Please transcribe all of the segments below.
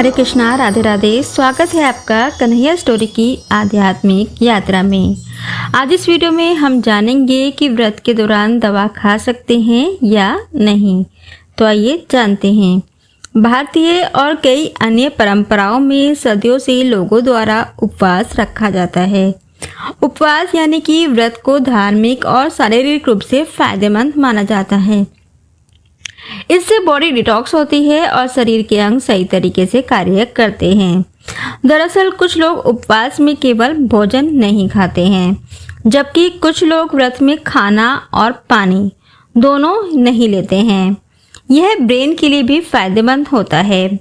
हरे कृष्णा, राधे राधे। स्वागत है आपका कन्हैया स्टोरी की आध्यात्मिक यात्रा में। आज इस वीडियो में हम जानेंगे कि व्रत के दौरान दवा खा सकते हैं या नहीं। तो आइए जानते हैं। भारतीय और कई अन्य परंपराओं में सदियों से लोगों द्वारा उपवास रखा जाता है। उपवास यानी कि व्रत को धार्मिक और शारीरिक रूप से फायदेमंद माना जाता है। इससे बॉडी डिटॉक्स होती है और शरीर के अंग सही तरीके से कार्य करते हैं। दरअसल कुछ लोग उपवास में केवल भोजन नहीं खाते हैं, जबकि कुछ लोग व्रत में खाना और पानी दोनों नहीं लेते हैं। यह ब्रेन के लिए भी फायदेमंद होता है।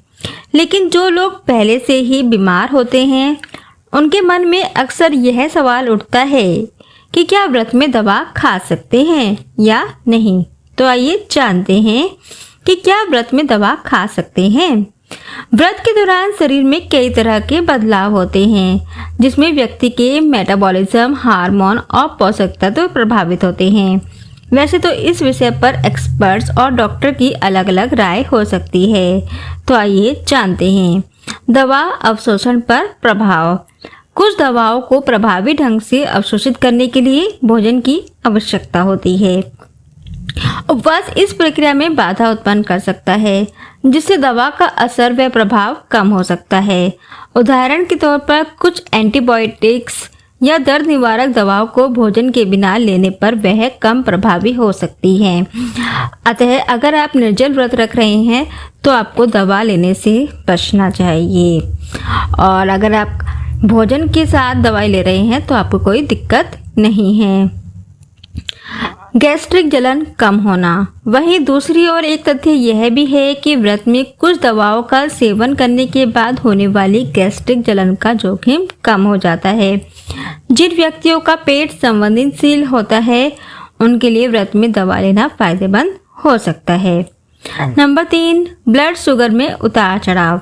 लेकिन जो लोग पहले से ही बीमार होते हैं, उनके मन में अक्सर यह सवाल उठता है कि क्या व्रत में दवा खा सकते हैं या नहीं। तो आइए जानते हैं कि क्या व्रत में दवा खा सकते हैं। व्रत के दौरान शरीर में कई तरह के बदलाव होते हैं, जिसमें व्यक्ति के मेटाबॉलिज्म, हार्मोन और पोषक तत्व प्रभावित होते हैं। वैसे तो इस विषय पर एक्सपर्ट्स और डॉक्टर की अलग अलग राय हो सकती है। तो आइए जानते हैं। दवा अवशोषण पर प्रभाव। कुछ दवाओं को प्रभावी ढंग से अवशोषित करने के लिए भोजन की आवश्यकता होती है। उपवास इस प्रक्रिया में बाधा उत्पन्न कर सकता है, जिससे दवा का असर व प्रभाव कम हो सकता है। उदाहरण के तौर पर कुछ एंटीबायोटिक्स या दर्द निवारक दवाओं को भोजन के बिना लेने पर वह कम प्रभावी हो सकती हैं। अतः अगर आप निर्जल व्रत रख रहे हैं तो आपको दवा लेने से बचना चाहिए। और अगर आप भोजन के साथ दवाई ले रहे हैं तो आपको कोई दिक्कत नहीं है। गैस्ट्रिक जलन कम होना। वहीं दूसरी ओर एक तथ्य यह भी है कि व्रत में कुछ दवाओं का सेवन करने के बाद होने वाली गैस्ट्रिक जलन का जोखिम कम हो जाता है। जिन व्यक्तियों का पेट संवेदनशील होता है, उनके लिए व्रत में दवा लेना फायदेमंद हो सकता है। नंबर 3, ब्लड शुगर में उतार चढ़ाव।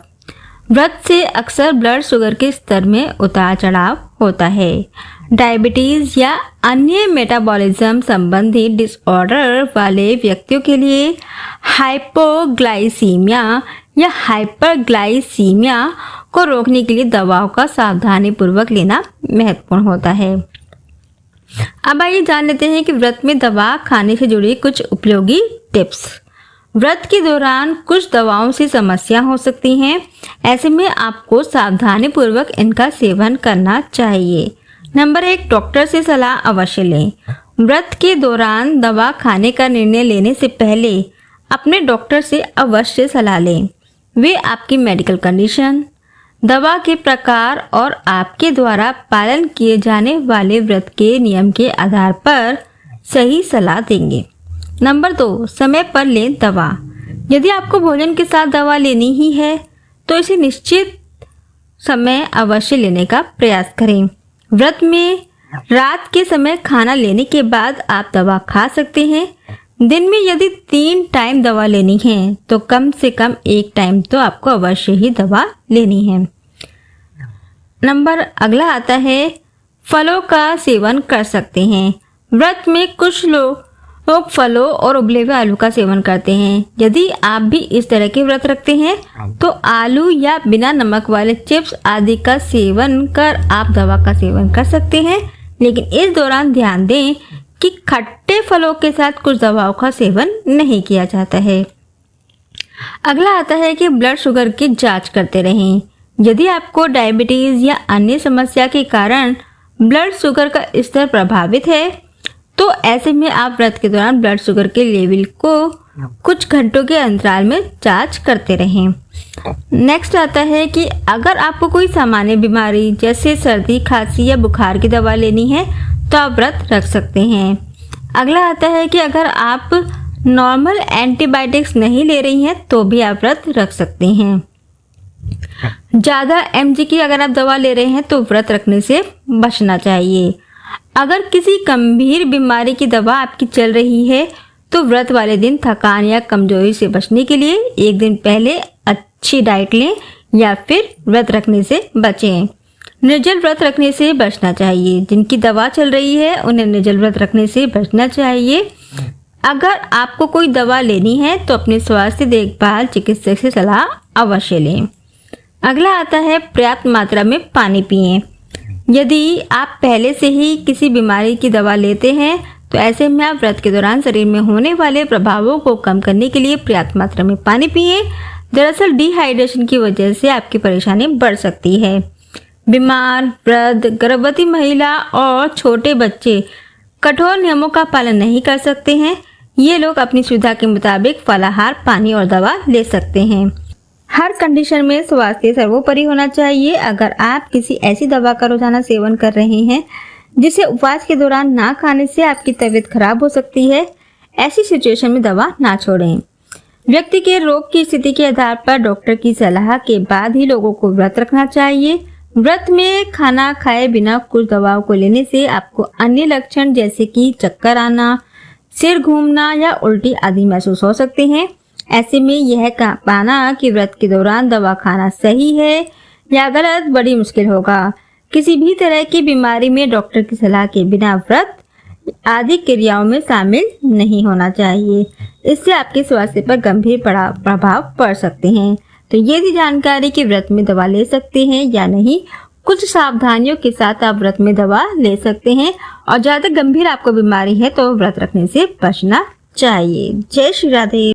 व्रत से अक्सर ब्लड शुगर के स्तर में उतार चढ़ाव होता है। डायबिटीज या अन्य मेटाबॉलिज्म संबंधी डिसऑर्डर वाले व्यक्तियों के लिए हाइपोग्लाइसीमिया या हाइपरग्लाइसीमिया को रोकने के लिए दवाओं का सावधानी पूर्वक लेना महत्वपूर्ण होता है। अब आइए जान लेते हैं कि व्रत में दवा खाने से जुड़ी कुछ उपयोगी टिप्स। व्रत के दौरान कुछ दवाओं से समस्या हो सकती हैं। ऐसे में आपको सावधानी पूर्वक इनका सेवन करना चाहिए। नंबर 1, डॉक्टर से सलाह अवश्य लें। व्रत के दौरान दवा खाने का निर्णय लेने से पहले अपने डॉक्टर से अवश्य सलाह लें। वे आपकी मेडिकल कंडीशन, दवा के प्रकार और आपके द्वारा पालन किए जाने वाले व्रत के नियम के आधार पर सही सलाह देंगे। नंबर 2, समय पर लें दवा। यदि आपको भोजन के साथ दवा लेनी ही है तो इसे निश्चित समय अवश्य लेने का प्रयास करें। व्रत में रात के समय खाना लेने के बाद आप दवा खा सकते हैं। दिन में यदि 3 टाइम दवा लेनी है तो कम से कम 1 टाइम तो आपको अवश्य ही दवा लेनी है। नंबर अगला आता है, फलों का सेवन कर सकते हैं। व्रत में कुछ लोग फलों और उबले हुए आलू का सेवन करते हैं। यदि आप भी इस तरह के व्रत रखते हैं तो आलू या बिना नमक वाले चिप्स आदि का सेवन कर आप दवा का सेवन कर सकते हैं। लेकिन इस दौरान ध्यान दें कि खट्टे फलों के साथ कुछ दवाओं का सेवन नहीं किया जाता है। अगला आता है कि ब्लड शुगर की जांच करते रहें। यदि आपको डायबिटीज या अन्य समस्या के कारण ब्लड शुगर का स्तर प्रभावित है तो ऐसे में आप व्रत के दौरान ब्लड शुगर के लेवल को कुछ घंटों के अंतराल में जांच करते रहें। नेक्स्ट आता है कि अगर आपको कोई सामान्य बीमारी जैसे सर्दी, खांसी या बुखार की दवा लेनी है तो आप व्रत रख सकते हैं। अगला आता है कि अगर आप नॉर्मल एंटीबायोटिक्स नहीं ले रही हैं तो भी आप व्रत रख सकते हैं। ज़्यादा mg की अगर आप दवा ले रहे हैं तो व्रत रखने से बचना चाहिए। अगर किसी गंभीर बीमारी की दवा आपकी चल रही है तो व्रत वाले दिन थकान या कमजोरी से बचने के लिए 1 दिन पहले अच्छी डाइट लें या फिर व्रत रखने से बचें। निर्जल व्रत रखने से बचना चाहिए। जिनकी दवा चल रही है उन्हें निर्जल व्रत रखने से बचना चाहिए। अगर आपको कोई दवा लेनी है तो अपने स्वास्थ्य देखभाल चिकित्सक से सलाह अवश्य लें। अगला आता है पर्याप्त मात्रा में पानी पिएं। यदि आप पहले से ही किसी बीमारी की दवा लेते हैं तो ऐसे में आप व्रत के दौरान शरीर में होने वाले प्रभावों को कम करने के लिए पर्याप्त मात्रा में पानी पिएं। दरअसल डिहाइड्रेशन की वजह से आपकी परेशानी बढ़ सकती है। बीमार, वृद्ध, गर्भवती महिला और छोटे बच्चे कठोर नियमों का पालन नहीं कर सकते हैं। ये लोग अपनी सुविधा के मुताबिक फलाहार, पानी और दवा ले सकते हैं। हर कंडीशन में स्वास्थ्य सर्वोपरि होना चाहिए। अगर आप किसी ऐसी दवा का रोजाना सेवन कर रहे हैं जिसे उपवास के दौरान ना खाने से आपकी तबीयत खराब हो सकती है, ऐसी सिचुएशन में दवा ना छोड़ें। व्यक्ति के रोग की स्थिति के आधार पर डॉक्टर की सलाह के बाद ही लोगों को व्रत रखना चाहिए। व्रत में खाना खाए बिना कुछ दवाओं को लेने से आपको अन्य लक्षण जैसे कि चक्कर आना, सिर घूमना या उल्टी आदि महसूस हो सकते हैं। ऐसे में यह पाना कि व्रत के दौरान दवा खाना सही है या गलत बड़ी मुश्किल होगा। किसी भी तरह की बीमारी में डॉक्टर की सलाह के बिना व्रत आदि क्रियाओं में शामिल नहीं होना चाहिए। इससे आपके स्वास्थ्य पर गंभीर प्रभाव पड़ सकते हैं। तो ये थी जानकारी कि व्रत में दवा ले सकते हैं या नहीं। कुछ सावधानियों के साथ आप व्रत में दवा ले सकते हैं और ज्यादा गंभीर आपको बीमारी है तो व्रत रखने से बचना चाहिए। जय श्री राधे।